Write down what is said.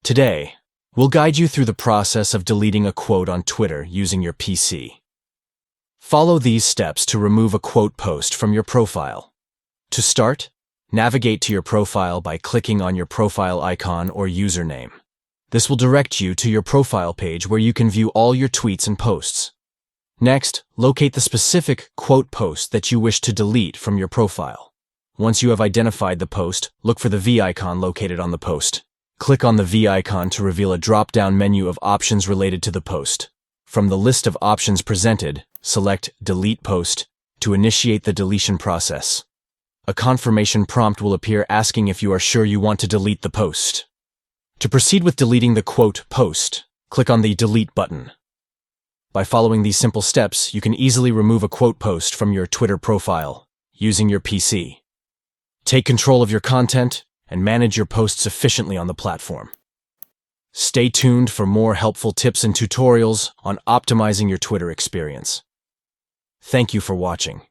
Today, we'll guide you through the process of deleting a quote on Twitter using your PC. Follow these steps to remove a quote post from your profile. To start, navigate to your profile by clicking on your profile icon or username. This will direct you to your profile page where you can view all your tweets and posts. Next, locate the specific quote post that you wish to delete from your profile. Once you have identified the post, look for the V icon located on the post. Click on the V icon to reveal a drop-down menu of options related to the post. From the list of options presented, select Delete Post to initiate the deletion process. A confirmation prompt will appear asking if you are sure you want to delete the post. To proceed with deleting the quote post, click on the Delete button. By following these simple steps, you can easily remove a quote post from your Twitter profile using your PC. Take control of your content and manage your posts efficiently on the platform. Stay tuned for more helpful tips and tutorials on optimizing your Twitter experience. Thank you for watching.